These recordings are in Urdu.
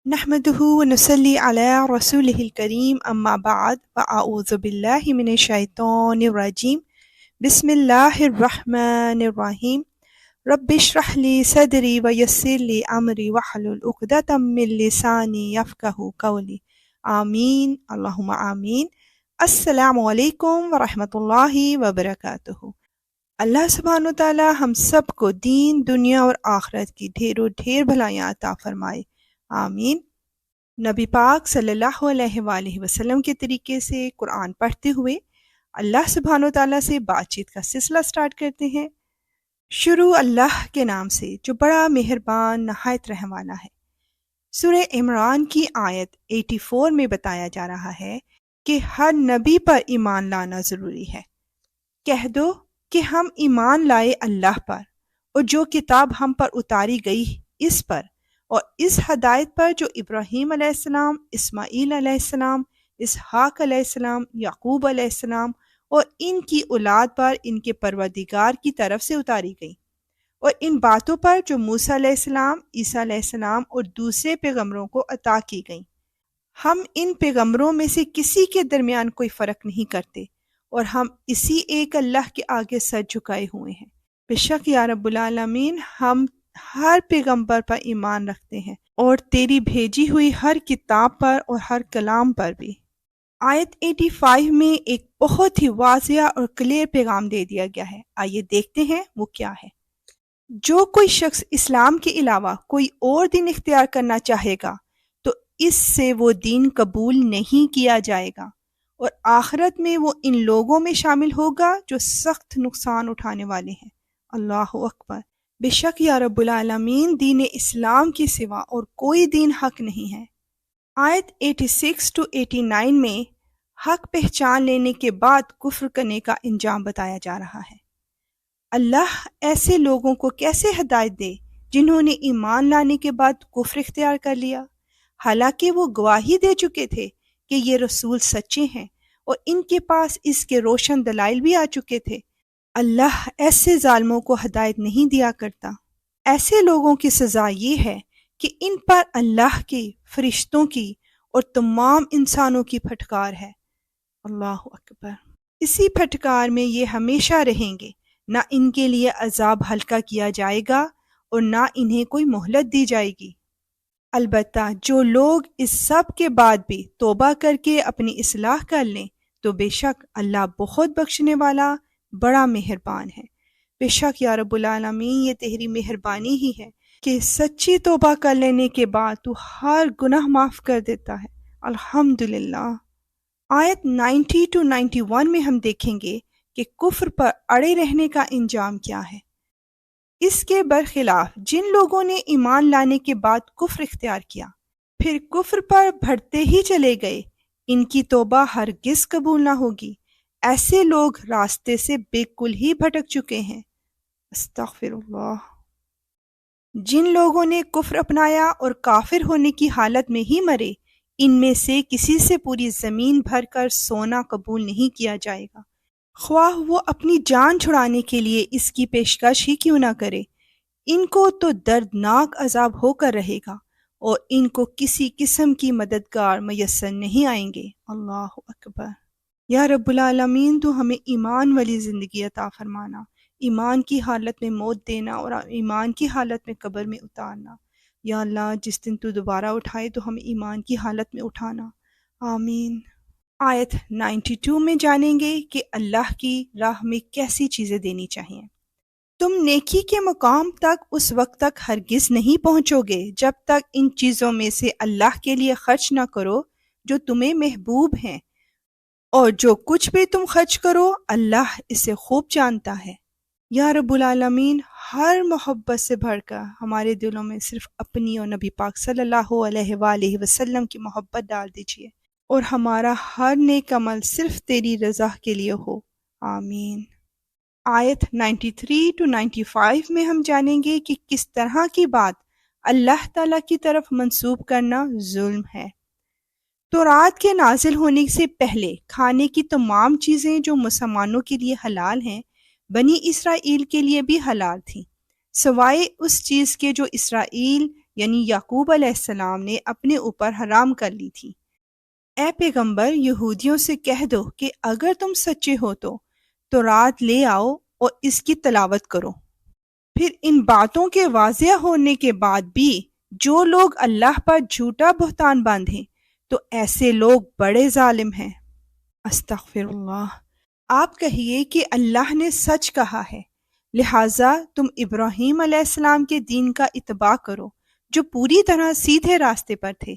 نحمده ونصلي على رسوله الكريم أما بعد فأعوذ بالله من الشيطان الرجيم بسم الله الرحمن الرحيم رب اشرح لي صدري ويسر لي أمري واحلل عقدة من لساني يفقهوا قولي آمین اللہم آمین۔ السلام علیکم ورحمۃ اللہ وبرکاتہ۔ اللہ سبحانہ و تعالی ہم سب کو دین، دنیا اور آخرت کی ڈھیر و ڈھیر بھلائیاں عطا فرمائے، آمین۔ نبی پاک صلی اللہ علیہ وآلہ وسلم کے طریقے سے قرآن پڑھتے ہوئے اللہ سبحانہ و تعالیٰ سے بات چیت کا سلسلہ سٹارٹ کرتے ہیں۔ شروع اللہ کے نام سے جو بڑا مہربان نہایت رحم والا ہے۔ سورہ عمران کی آیت 84 میں بتایا جا رہا ہے کہ ہر نبی پر ایمان لانا ضروری ہے۔ کہہ دو کہ ہم ایمان لائے اللہ پر اور جو کتاب ہم پر اتاری گئی اس پر، اور اس ہدایت پر جو ابراہیم علیہ السلام، اسماعیل علیہ السلام، اسحاق علیہ السلام، یعقوب علیہ السلام اور ان کی اولاد پر ان کے پروردگار کی طرف سے اتاری گئی، اور ان باتوں پر جو موسیٰ علیہ السلام، عیسیٰ علیہ السلام اور دوسرے پیغمبروں کو عطا کی گئیں۔ ہم ان پیغمبروں میں سے کسی کے درمیان کوئی فرق نہیں کرتے، اور ہم اسی ایک اللہ کے آگے سر جھکائے ہوئے ہیں۔ بے شک یا رب العالمین ہم ہر پیغمبر پر ایمان رکھتے ہیں، اور تیری بھیجی ہوئی ہر کتاب پر اور ہر کلام پر بھی۔ آیت 85 میں ایک بہت ہی واضح اور کلیئر پیغام دے دیا گیا ہے۔ آئیے دیکھتے ہیں وہ کیا ہے۔ جو کوئی شخص اسلام کے علاوہ کوئی اور دین اختیار کرنا چاہے گا تو اس سے وہ دین قبول نہیں کیا جائے گا، اور آخرت میں وہ ان لوگوں میں شامل ہوگا جو سخت نقصان اٹھانے والے ہیں۔ اللہ اکبر۔ بے شک یا رب العالمین دین اسلام کے سوا اور کوئی دین حق نہیں ہے۔ آیت 86 to 89 میں حق پہچان لینے کے بعد کفر کرنے کا انجام بتایا جا رہا ہے۔ اللہ ایسے لوگوں کو کیسے ہدایت دے جنہوں نے ایمان لانے کے بعد کفر اختیار کر لیا، حالانکہ وہ گواہی دے چکے تھے کہ یہ رسول سچے ہیں اور ان کے پاس اس کے روشن دلائل بھی آ چکے تھے۔ اللہ ایسے ظالموں کو ہدایت نہیں دیا کرتا۔ ایسے لوگوں کی سزا یہ ہے کہ ان پر اللہ کی، فرشتوں کی اور تمام انسانوں کی پھٹکار ہے۔ اللہ اکبر۔ اسی پھٹکار میں یہ ہمیشہ رہیں گے، نہ ان کے لیے عذاب ہلکا کیا جائے گا اور نہ انہیں کوئی مہلت دی جائے گی۔ البتہ جو لوگ اس سب کے بعد بھی توبہ کر کے اپنی اصلاح کر لیں تو بے شک اللہ بہت بخشنے والا، بڑا مہربان ہے۔ بے شک یا رب العالمین یہ تیری مہربانی ہی ہے کہ سچی توبہ کر لینے کے بعد تو ہر گناہ معاف کر دیتا ہے۔ الحمدللہ۔ آیت 90 to 91 میں ہم دیکھیں گے کہ کفر پر اڑے رہنے کا انجام کیا ہے۔ اس کے برخلاف جن لوگوں نے ایمان لانے کے بعد کفر اختیار کیا، پھر کفر پر بڑھتے ہی چلے گئے، ان کی توبہ ہرگز قبول نہ ہوگی۔ ایسے لوگ راستے سے بالکل ہی بھٹک چکے ہیں۔ استغفر اللہ۔ جن لوگوں نے کفر اپنایا اور کافر ہونے کی حالت میں ہی مرے، ان میں سے کسی سے پوری زمین بھر کر سونا قبول نہیں کیا جائے گا، خواہ وہ اپنی جان چھڑانے کے لیے اس کی پیشکش ہی کیوں نہ کرے۔ ان کو تو دردناک عذاب ہو کر رہے گا، اور ان کو کسی قسم کی مددگار میسر نہیں آئیں گے۔ اللہ اکبر۔ یا رب العالمین تو ہمیں ایمان والی زندگی عطا فرمانا، ایمان کی حالت میں موت دینا اور ایمان کی حالت میں قبر میں اتارنا۔ یا اللہ جس دن تو دوبارہ اٹھائے تو ہمیں ایمان کی حالت میں اٹھانا، آمین۔ آیت 92 میں جانیں گے کہ اللہ کی راہ میں کیسی چیزیں دینی چاہیے۔ تم نیکی کے مقام تک اس وقت تک ہرگز نہیں پہنچو گے جب تک ان چیزوں میں سے اللہ کے لیے خرچ نہ کرو جو تمہیں محبوب ہیں، اور جو کچھ بھی تم خرچ کرو اللہ اسے خوب جانتا ہے۔ یا رب العالمین ہر محبت سے بڑھ کر ہمارے دلوں میں صرف اپنی اور نبی پاک صلی اللہ علیہ وآلہ وسلم کی محبت ڈال دیجیے، اور ہمارا ہر نیک عمل صرف تیری رضا کے لیے ہو، آمین۔ آیت 93 to 95 میں ہم جانیں گے کہ کس طرح کی بات اللہ تعالیٰ کی طرف منسوب کرنا ظلم ہے۔ تورات کے نازل ہونے سے پہلے کھانے کی تمام چیزیں جو مسلمانوں کے لیے حلال ہیں، بنی اسرائیل کے لیے بھی حلال تھیں، سوائے اس چیز کے جو اسرائیل یعنی یعقوب علیہ السلام نے اپنے اوپر حرام کر لی تھی۔ اے پیغمبر، یہودیوں سے کہہ دو کہ اگر تم سچے ہو تو رات لے آؤ اور اس کی تلاوت کرو۔ پھر ان باتوں کے واضح ہونے کے بعد بھی جو لوگ اللہ پر جھوٹا بہتان باندھیں تو ایسے لوگ بڑے ظالم ہیں۔ استغفر اللہ۔ آپ کہیے کہ اللہ نے سچ کہا ہے، لہٰذا تم ابراہیم علیہ السلام کے دین کا اتباع کرو جو پوری طرح سیدھے راستے پر تھے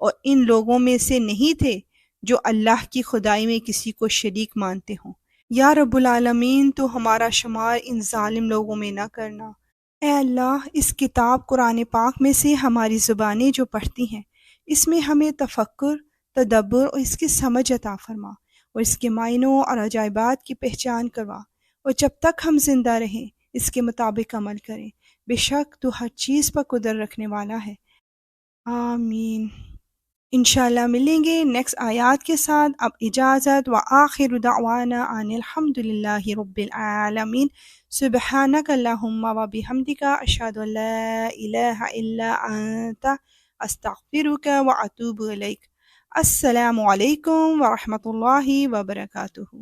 اور ان لوگوں میں سے نہیں تھے جو اللہ کی خدائی میں کسی کو شریک مانتے ہوں۔ یا رب العالمین، تو ہمارا شمار ان ظالم لوگوں میں نہ کرنا۔ اے اللہ، اس کتاب قرآن پاک میں سے ہماری زبانیں جو پڑھتی ہیں، اس میں ہمیں تفکر، تدبر اور اس کی سمجھ عطا فرما، اور اس کے معنوں اور عجائبات کی پہچان کروا، اور جب تک ہم زندہ رہیں اس کے مطابق عمل کریں۔ بے شک تو ہر چیز پر قدرت رکھنے والا ہے۔ آمین۔ انشاءاللہ ملیں گے نیکسٹ آیات کے ساتھ۔ اب اجازت، وآخر دعوانا ان الحمدللہ رب العالمین۔ سبحانک اللہم وبحمدک، اشہد ان لا الہ الا انت، استغفرک واتوب الیک۔ السلام علیکم ورحمۃ اللہ وبرکاتہ۔